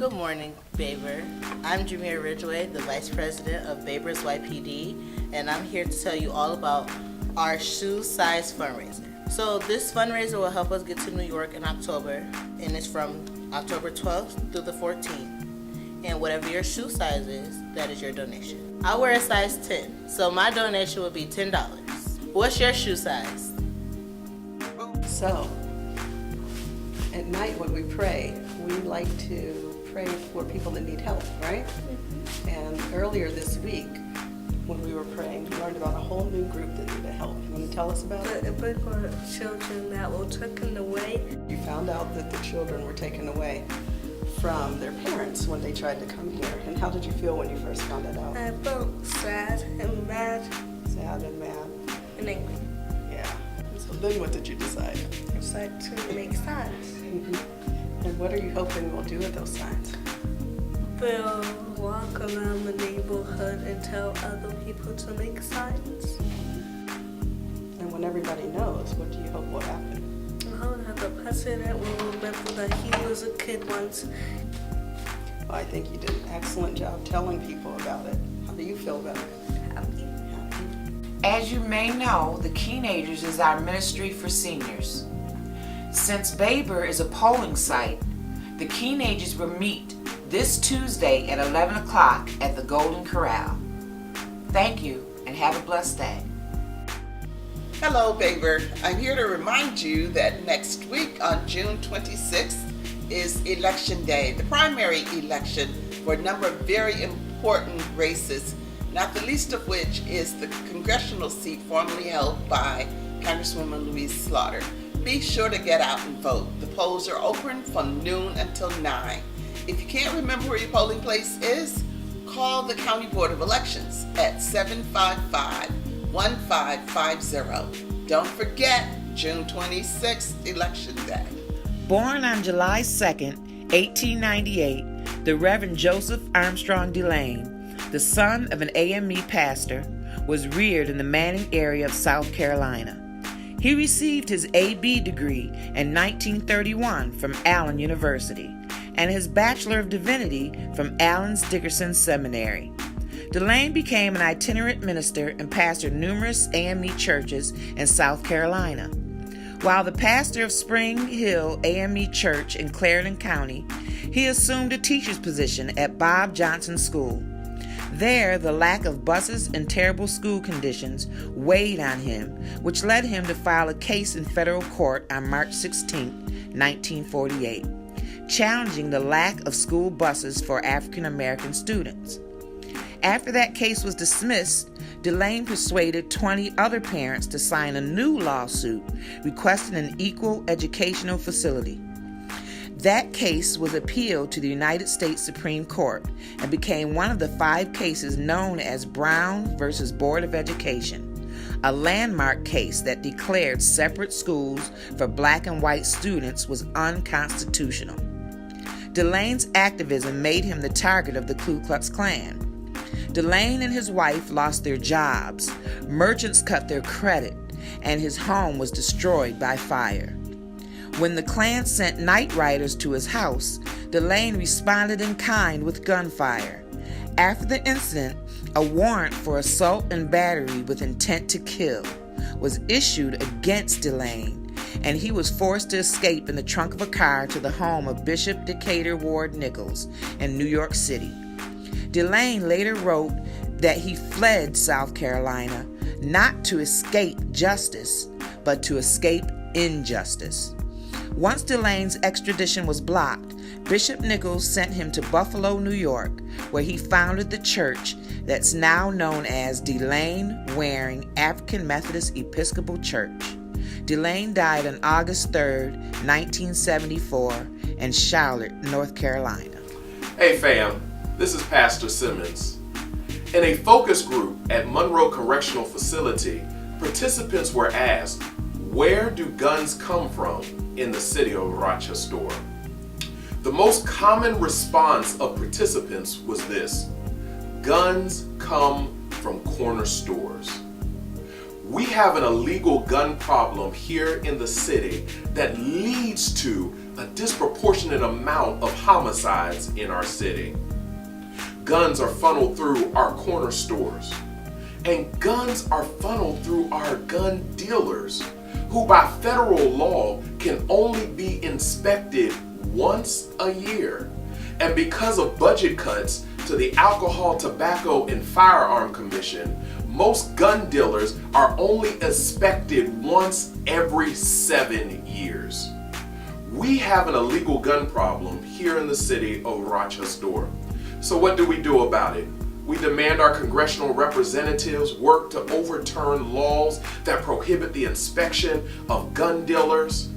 Good morning, Baber. I'm Jameer Ridgway, the Vice President of Baber's YPD, and I'm here to tell you all about our shoe size fundraiser. So this fundraiser will help us get to New York in October, and it's from October 12th through the 14th. And whatever your shoe size is, that is your donation. I wear a size 10, so my donation would be $10. What's your shoe size? So, at night when we pray, we like to pray for people that need help, right? Mm-hmm. And earlier this week, when we were praying, we learned about a whole new group that needed help. You want to tell us about it? A book for children that were taken away. You found out that the children were taken away from their parents when they tried to come here. And how did you feel when you first found it out? I felt sad and mad. Sad and mad. And angry. Yeah. So then what did you decide? I decided to make signs. Mm-hmm. And what are you hoping we'll do with those signs? We'll walk around the neighborhood and tell other people to make signs. And when everybody knows, what do you hope will happen? I hope that the president will remember that he was a kid once. Well, I think you did an excellent job telling people about it. How do you feel about it? Happy. As you may know, the Keenagers is our ministry for seniors. Since Baber is a polling site, the Keenagers will meet this Tuesday at 11 o'clock at the Golden Corral. Thank you and have a blessed day. Hello, Baber. I'm here to remind you that next week on June 26th is Election Day, the primary election for a number of very important races, not the least of which is the congressional seat formerly held by Congresswoman Louise Slaughter. Be sure to get out and vote. The polls are open from noon until 9. If you can't remember where your polling place is, call the County Board of Elections at 755-1550. Don't forget, June 26th, Election Day. Born on July 2nd, 1898, the Reverend Joseph Armstrong Delane, the son of an AME pastor, was reared in the Manning area of South Carolina. He received his A.B. degree in 1931 from Allen University and his Bachelor of Divinity from Allen's Dickerson Seminary. Delane became an itinerant minister and pastored numerous AME churches in South Carolina. While the pastor of Spring Hill AME Church in Clarendon County, he assumed a teacher's position at Bob Johnson School. There, the lack of buses and terrible school conditions weighed on him, which led him to file a case in federal court on March 16, 1948, challenging the lack of school buses for African American students. After that case was dismissed, Delane persuaded 20 other parents to sign a new lawsuit requesting an equal educational facility. That case was appealed to the United States Supreme Court and became one of the 5 cases known as Brown v. Board of Education, a landmark case that declared separate schools for black and white students was unconstitutional. Delane's activism made him the target of the Ku Klux Klan. Delane and his wife lost their jobs, merchants cut their credit, and his home was destroyed by fire. When the Klan sent night riders to his house, Delane responded in kind with gunfire. After the incident, a warrant for assault and battery with intent to kill was issued against Delane, and he was forced to escape in the trunk of a car to the home of Bishop Decatur Ward Nichols in New York City. Delane later wrote that he fled South Carolina not to escape justice, but to escape injustice. Once Delane's extradition was blocked, Bishop Nichols sent him to Buffalo, New York, where he founded the church that's now known as Delane Waring African Methodist Episcopal Church. Delane died on August 3, 1974, in Charlotte, North Carolina. Hey fam, this is Pastor Simmons. In a focus group at Monroe Correctional Facility, participants were asked, where do guns come from in the city of Rochester? The most common response of participants was this: guns come from corner stores. We have an illegal gun problem here in the city that leads to a disproportionate amount of homicides in our city. Guns are funneled through our corner stores, and guns are funneled through our gun dealers, who by federal law can only be inspected once a year. And because of budget cuts to the Alcohol, Tobacco, and Firearm Commission, most gun dealers are only inspected once every 7 years. We have an illegal gun problem here in the city of Rochester. So what do we do about it? We demand our congressional representatives work to overturn laws that prohibit the inspection of gun dealers.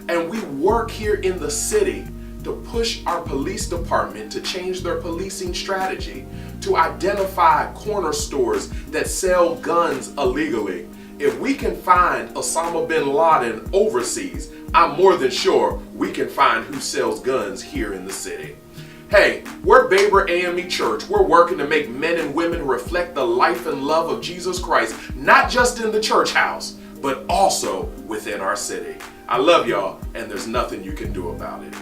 And we work here in the city to push our police department to change their policing strategy to identify corner stores that sell guns illegally. If we can find Osama bin Laden overseas, I'm more than sure we can find who sells guns here in the city. Hey, we're Baber AME Church. We're working to make men and women reflect the life and love of Jesus Christ, not just in the church house, but also within our city. I love y'all, and there's nothing you can do about it.